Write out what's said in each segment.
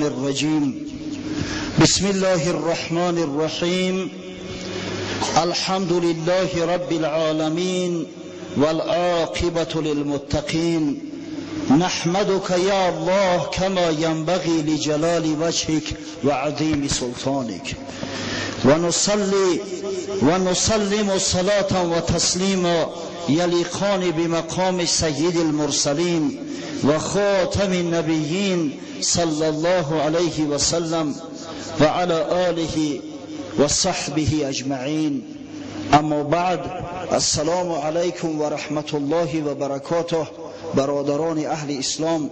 الرجيم. بسم الله الرحمن الرحيم. الحمد لله رب العالمين والعاقبة للمتقين. نحمدك يا الله كما ينبغي لجلال وجهك وعظيم سلطانك، ونصلي ونسلم صلاة وتسليما يليقان بمقام سيد المرسلين وخاتم النبيين صلى الله عليه وسلم وعلى آله وصحبه أجمعين. اما بعد، السلام علیکم و رحمت الله و برکاته. برادران اهل اسلام،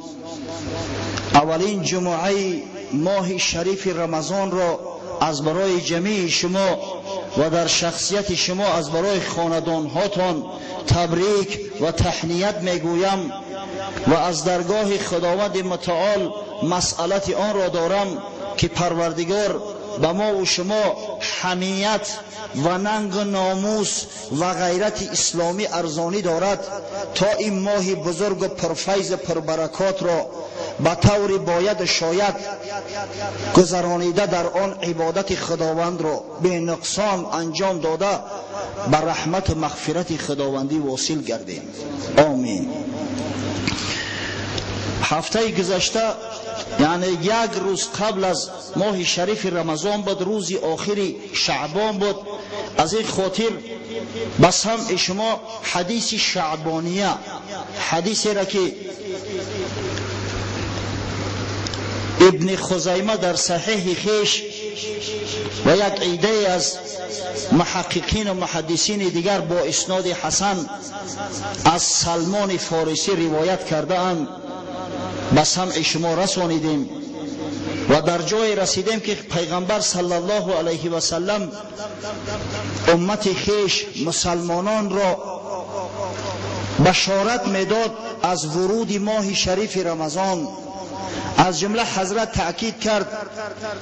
اولین جمعه ماه شریف رمضان را از برای جمیع شما و در شخصیت شما از برای خاندانهاتان تبریک و تهنیت میگویم و از درگاه خداوند متعال مسئلت آن را دارم که پروردگار به ما و شما حمیت و ننگ و ناموس و غیرت اسلامی ارزانی دارد تا این ماه بزرگ و پرفیض پربرکات را به طور باید شاید گذرانیده در آن عبادت خداوند را به نقصان انجام داده به رحمت و مغفرت خداوندی واصل گردیم. آمین. هفته گذشته، یعنی یک روز قبل از ماه شریف رمضان بود، روزی آخری شعبان بود. از این خاطر به سمع شما حدیث شعبانیه، حدیثی را که ابن خزیمه در صحیح خیش و یک عده از محققین و محدثین دیگر با اسناد حسن از سلمان فارسی روایت کرده اند، به سمع شما رسانیدیم و در جای رسیدیم که پیغمبر صلی الله علیه و سلم امت خیش مسلمانان را بشارت میداد از ورود ماه شریف رمضان. از جمله حضرت تأکید کرد: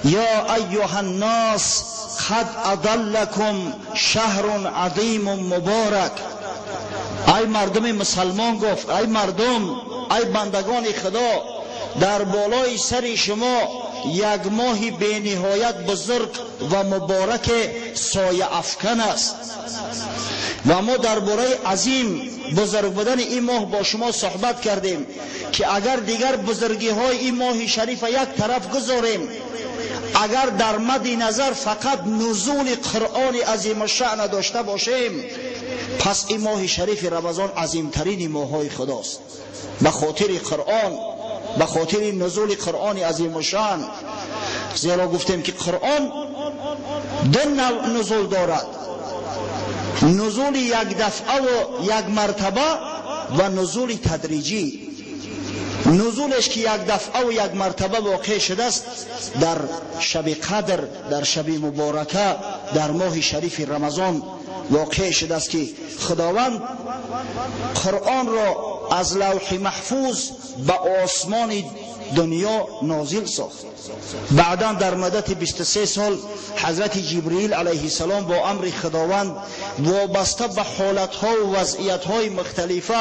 یا ایها الناس قد اضلکم شهر عظیم مبارک. ای مردم مسلمان، گفت ای مردم، ای بندگان خدا، در بالای سر شما یک ماه به نهایت بزرگ و مبارک سایه افکن است و ما درباره عظیم بزرگ بودن این ماه با شما صحبت کردیم که اگر دیگر بزرگی های این ماه شریف یک طرف گذاریم، اگر در مد نظر فقط نزول قرآن عظیم الشأن داشته باشیم، پس این ماه شریف رمضان عظیمترین ماه های خداست به خاطر قرآن، به خاطر نزول قرآن عظیم الشأن. زیرا گفتیم که قرآن دو نوع نزول دارد: نزول یک دفعه و یک مرتبه و نزول تدریجی. نزولش که یک دفعه و یک مرتبه واقع شده است در شب قدر، در شب مبارکه، در ماه شریف رمضان واقع شده است که خداوند قرآن را از لوح محفوظ به آسمان دنیا نازل ساخت. بعدا در مدت 23 سال حضرت جبرئیل علیه السلام با امر خداوند وابسته به حالتها و وضعیتهای مختلفه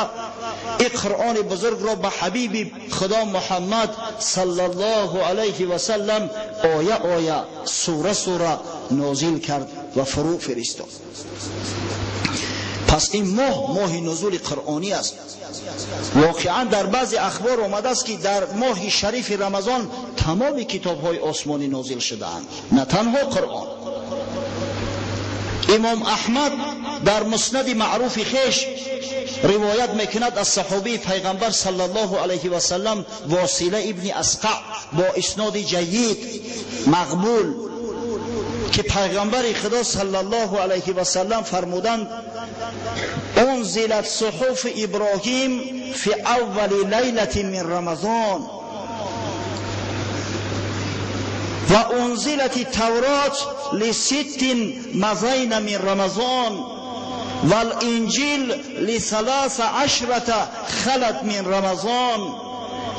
این قرآن بزرگ را به حبیب خدا محمد صلی الله علیه و سلم آیه آیه، سوره سوره نازل کرد و فرو فرستاد. پس این ماه نزول قرآنی است. واقعا در بعض اخبار آمده است که در ماه شریف رمضان تمام کتاب های آسمانی نازل شده‌اند، نه تنها قرآن. امام احمد در مسند معروف خیش روایت میکند از صحابی پیغمبر صلی الله علیه و سلم واصله ابن اسقع با اسناد جید مقبول که پیغمبر خدا صلی الله علیه و سلم فرمودند: انزلت صحف ابراهیم فی اول لیلة من رمضان و انزلت التوراة لست مضین من رمضان و الانجیل ل13 خلت من رمضان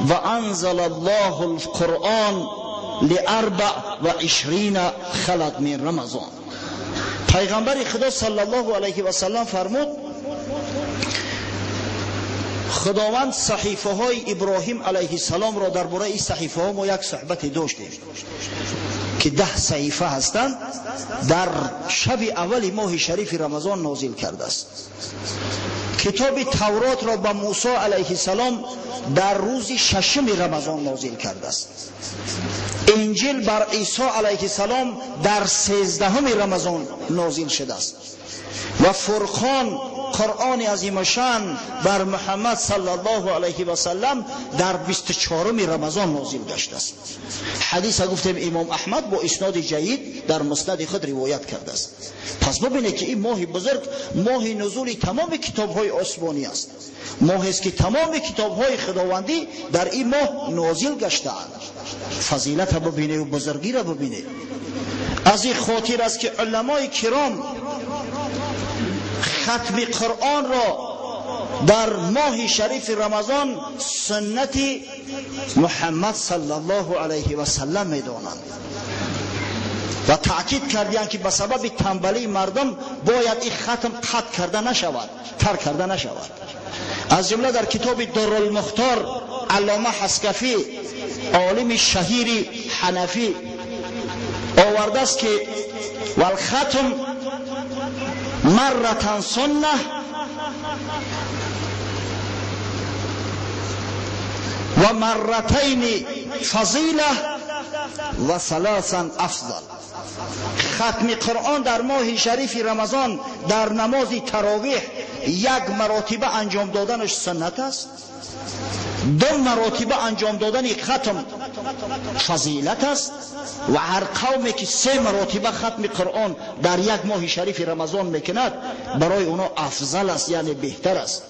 و انزل الله القرآن ل24 خلت من رمضان. پیغمبر خدا صلی الله علیه و سلم فرمود: خداوند صحیفه های ابراهیم علیه السلام را درباره این صحیفه ها ما یک صحبت داشتیم که 10 صحیفه هستند، در شب اول ماه شریف رمضان نازل کرده است. کتاب تورات را به موسی علیه السلام در روز 6 رمضان نازل کرده است. انجیل بر عیسی علیه السلام در 13 رمضان نازل شده است و فرقان قرآن عظیم شان بر محمد صلی الله علیه و سلم در 24 رمضان نازل گشته است. حدیث گفتیم امام احمد با اسناد جید در مسند خود روایت کرده است. پس ببینید که این ماه بزرگ ماه نزول تمام کتاب های آسمانی است، ماه است که تمام کتاب های خداوندی در این ماه نازل گشته اند. فضیلت ببینید و بزرگی را ببینید. از این خاطر است که علمای کرام ختم قرآن را در ماه شریف رمضان سنت محمد صلی الله علیه و سلم می‌دانند و تأکید کردند که به سبب تنبلی مردم باید این ختم قطع کرده نشود، ترک کرده نشود. از جمله در کتاب دارالمختار علامه حسکفی عالم شهیر حنفی آورده است که والختم مرة سنة و مرتين فضیله و ثلاثا افضل. ختم قرآن در ماه شریف رمضان در نماز تراویح 1 مرتبه انجام دادنش سنت است، 2 مرتبه انجام دادن ختم فضیلت است و هر قومی که 3 مرتبه ختم قرآن در 1 ماه شریف رمضان میکند برای اونا افضل است، یعنی بهتر است.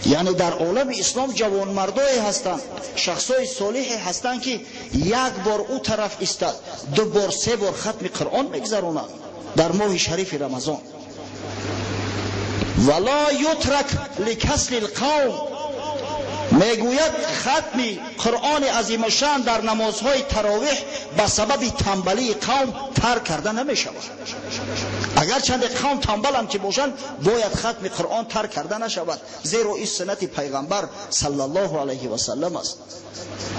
یعنی در عالم اسلام جوان مردای هستند، شخصای صالحی هستند که 1 بار او طرف استاد 2 بار 3 بار ختم قرآن میگذرونند در ماه شریف رمضان. ولا یترک لکسل القوم، میگوید ختم قرآن عظیم شان در نمازهای تراویح به سبب تنبلی قوم ترک کرده نمی شود. اگر چند قوم تنبل هم که باشند باید ختم قرآن ترک کرده نشود، زیرا این سنت پیغمبر صلی الله علیه و سلم است.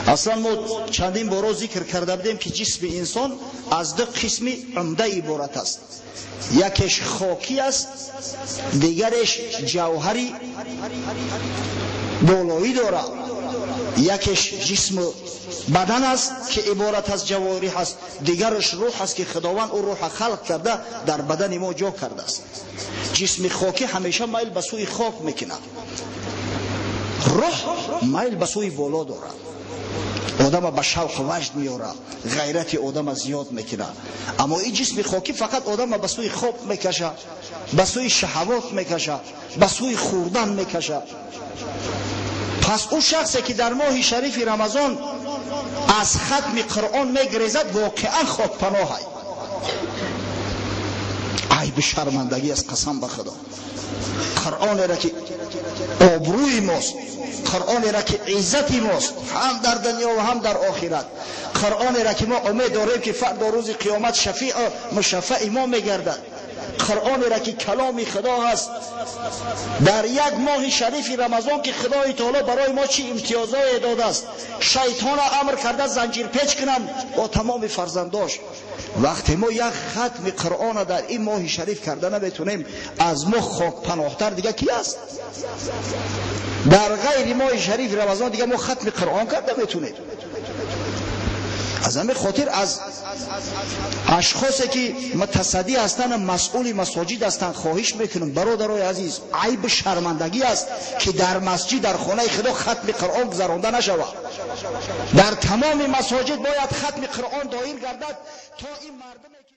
اصلا ما چندین بار ذکر کرده بودیم که جسم انسان از 2 قسم عمده عبارت است، یکیش خاکی است، دیگرش جوهری بالایی دارد. یکیش جسم بدن است که عبارت از جوارح است، دیگرش روح است که خداوند او روح خلق کرده در بدن ما جا کرده است. جسم خاکی همیشه میل به سوی خاک میکنه، روح میل به سوی بالا دارد، آدم به شوق و وجد میاره، غیرت آدم زیاد میکنه. اما این جسم خاکی فقط آدم به سوی خواب میکشه، به سوی شهوات میکشه، به سوی خوردن میکشه. پس اون شخصی که در ماه شریف رمضان از ختم قرآن میگریزد واقعا خاک پناه است. ای به شرمندگی از قسم به خدا. قرآن را که آبروی ماست، قرآن را که عزت ماست هم در دنیا و هم در آخرت، قرآن را که ما امید داریم که فردا روز قیامت شفیع مشفع ما میگردد، قرآن را که کلام خدا هست در 1 ماه شریف رمضان که خدای تعالی برای ما چی امتیازهای داده است. شیطان امر کرده زنجیر پیچ کنن با تمام فرزنداش. وقتی ما 1 ختم قرآن در این ماه شریف کرده نمیتونیم، از ما خاک پناهتر دیگه کی است؟ در غیر ماه شریف رمضان دیگه ما ختم قرآن کرده میتونیم. از همین خاطر از اشخاصی که متصدی هستند، مسئول مساجد هستند، خواهش میکنم برادرای عزیز، عیب شرمندگی است که در مسجد در خانه خدا ختم قرآن گذرانده نشود. در تمام مساجد باید ختم قرآن دایر گردد تا این مردم